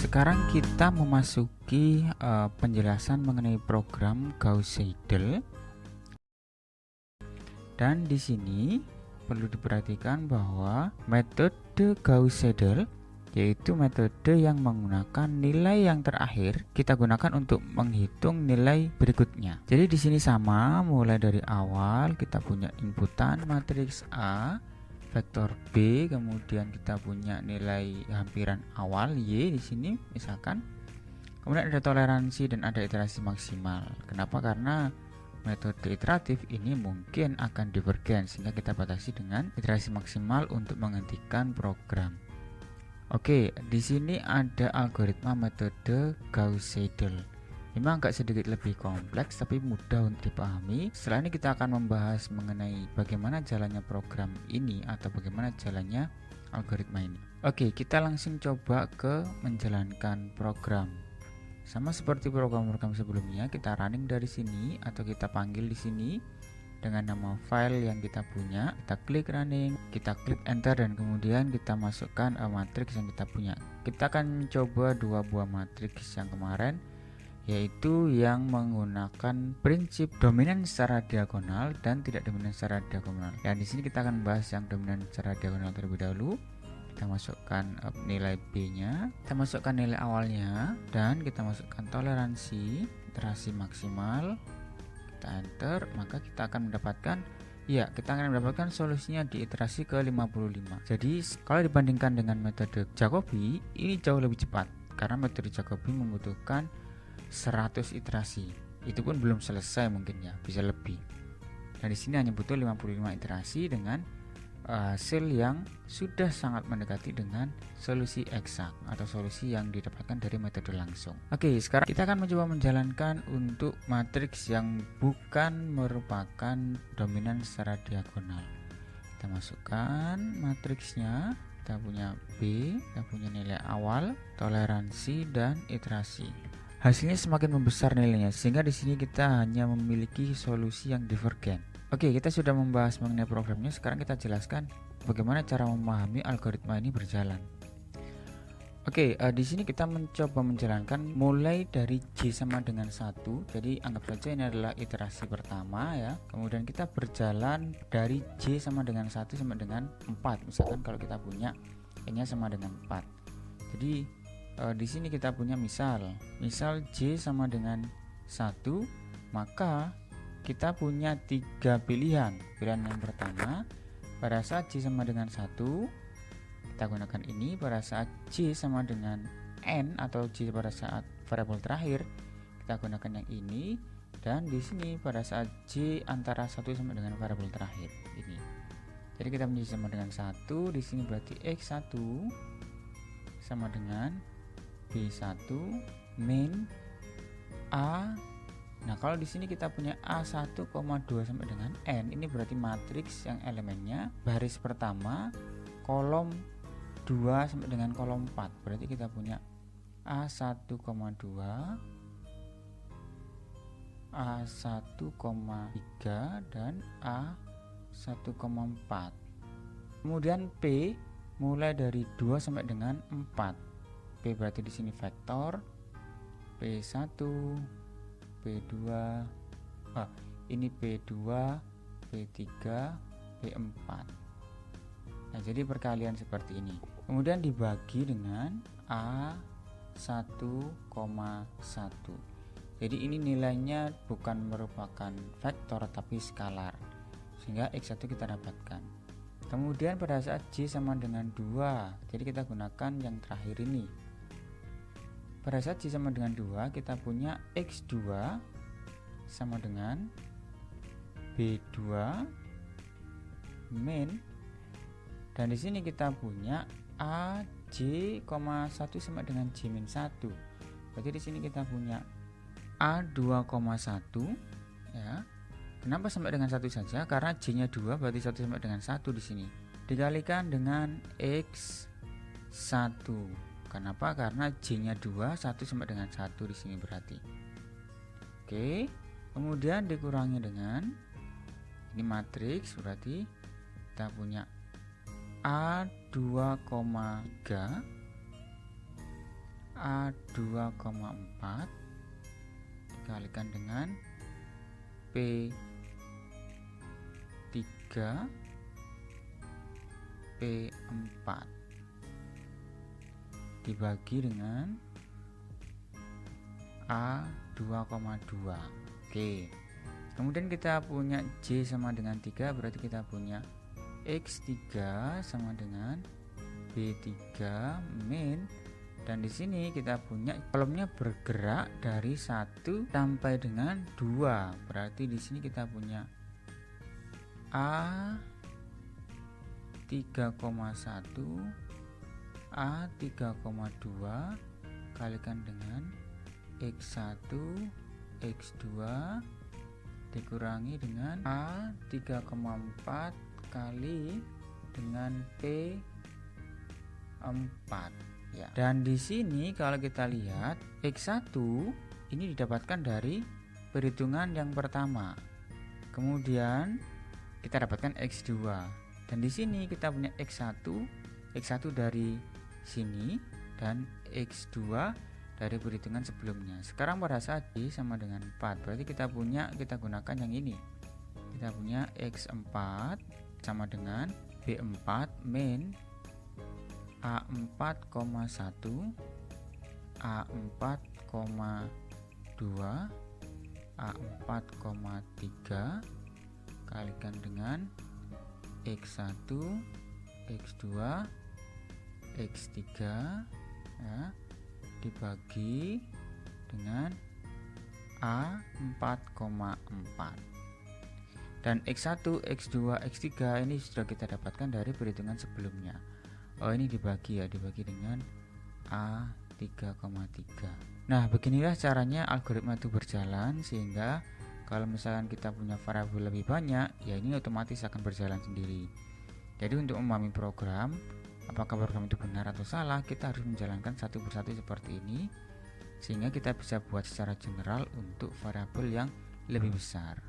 Sekarang kita memasuki penjelasan mengenai program Gauss Seidel. Dan di sini perlu diperhatikan bahwa metode Gauss Seidel yaitu metode yang menggunakan nilai yang terakhir kita gunakan untuk menghitung nilai berikutnya. Jadi di sini sama, mulai dari awal kita punya inputan matriks A, vektor B, kemudian kita punya nilai hampiran awal Y di sini misalkan. Kemudian ada toleransi dan ada iterasi maksimal. Kenapa? Karena metode iteratif ini mungkin akan divergen, sehingga kita batasi dengan iterasi maksimal untuk menghentikan program. Oke, di sini ada algoritma metode Gauss Seidel. Memang agak sedikit lebih kompleks tapi mudah untuk dipahami. Setelah ini kita akan membahas mengenai bagaimana jalannya program ini atau bagaimana jalannya algoritma ini. Oke, kita langsung coba ke menjalankan program. Sama seperti program-program sebelumnya, kita running dari sini atau kita panggil di sini dengan nama file yang kita punya. Kita klik running, kita klik enter dan kemudian kita masukkan matriks yang kita punya. Kita akan coba dua buah matriks yang kemarin, yaitu yang menggunakan prinsip dominan secara diagonal dan tidak dominan secara diagonal. Dan di sini kita akan bahas yang dominan secara diagonal terlebih dahulu. Kita masukkan nilai B-nya, kita masukkan nilai awalnya, dan kita masukkan toleransi, iterasi maksimal. Kita enter, maka kita akan mendapatkan solusinya di iterasi ke 55. Jadi kalau dibandingkan dengan metode Jacobi, ini jauh lebih cepat karena metode Jacobi membutuhkan 100 iterasi. Itu pun belum selesai mungkin ya, bisa lebih. Nah, di sini hanya butuh 55 iterasi dengan hasil yang sudah sangat mendekati dengan solusi eksak atau solusi yang didapatkan dari metode langsung. Oke, sekarang kita akan mencoba menjalankan untuk matriks yang bukan merupakan dominan secara diagonal. Kita masukkan matriksnya. Kita punya B, kita punya nilai awal, toleransi, dan iterasi. Hasilnya semakin membesar nilainya, sehingga di sini kita hanya memiliki solusi yang divergen. Oke, kita sudah membahas mengenai programnya. Sekarang kita jelaskan bagaimana cara memahami algoritma ini berjalan. Oke, di sini kita mencoba menjalankan mulai dari J sama dengan 1. Jadi anggap saja ini adalah iterasi pertama ya. Kemudian kita berjalan dari J sama dengan 1 sampai dengan 4. Misalkan kalau kita punya N-nya sama dengan 4. Jadi di sini kita punya misal J sama dengan 1, maka kita punya 3 pilihan. Pilihan yang pertama, pada saat J sama dengan 1, kita gunakan ini. Pada saat J sama dengan N atau J pada saat variabel terakhir, kita gunakan yang ini. Dan di sini pada saat J antara 1 sampai dengan variabel terakhir ini. Jadi kita punya J sama dengan 1, di sini berarti X1 sama dengan B1 min A. Nah, kalau di sini kita punya A1,2 sampai dengan N, ini berarti matriks yang elemennya baris pertama kolom 2 sampai dengan kolom 4. Berarti kita punya A1,2, A1,3 dan A1,4. Kemudian P mulai dari 2 sampai dengan 4. P berarti di sini vektor P1, P2, ini P2, P3, P4. Nah, jadi perkalian seperti ini. Kemudian dibagi dengan A1,1. Jadi ini nilainya bukan merupakan vektor tapi skalar, sehingga X1 kita dapatkan. Kemudian pada saat J sama dengan 2, jadi kita gunakan yang terakhir ini. Pada saat J sama dengan 2, kita punya X2 sama dengan B2 min, dan di sini kita punya AJ,1 sama dengan J-1. Berarti di sini kita punya A2,1 ya. Kenapa sampai dengan 1 saja? Karena J-nya 2, berarti 1 sampai dengan 1 di sini. Dikalikan dengan X1. Kenapa? Karena J-nya 2, 1 sampai dengan 1 di sini berarti. Oke, kemudian dikurangi dengan ini matriks, berarti kita punya A2,3, A2,4 dikalikan dengan P3 P4 dibagi dengan A2,2. Oke. Kemudian kita punya J sama dengan 3, berarti kita punya X3 sama dengan B3 min, dan di sini kita punya kolomnya bergerak dari 1 sampai dengan 2. Berarti di sini kita punya A3,1 A3,2 kalikan dengan X1 X2 dikurangi dengan A3,4 kali dengan P4 ya. Dan di sini kalau kita lihat X1 ini didapatkan dari perhitungan yang pertama. Kemudian kita dapatkan X2. Dan di sini kita punya X1 dari sini dan X2 dari perhitungan sebelumnya. Sekarang pada saat Y sama dengan 4, berarti kita gunakan yang ini. Kita punya X4 sama dengan B4 min A4,1 A4,2 A4,3 kalikan dengan X1 X2 X3 ya, dibagi dengan A4,4. Dan X1 X2 X3 ini sudah kita dapatkan dari perhitungan sebelumnya. Oh, ini dibagi dengan A3,3. Nah, beginilah caranya algoritma itu berjalan, sehingga kalau misalkan kita punya variabel lebih banyak, ya ini otomatis akan berjalan sendiri. Jadi untuk memahami program, apakah program itu benar atau salah, kita harus menjalankan satu persatu seperti ini, sehingga kita bisa buat secara general untuk variabel yang lebih besar.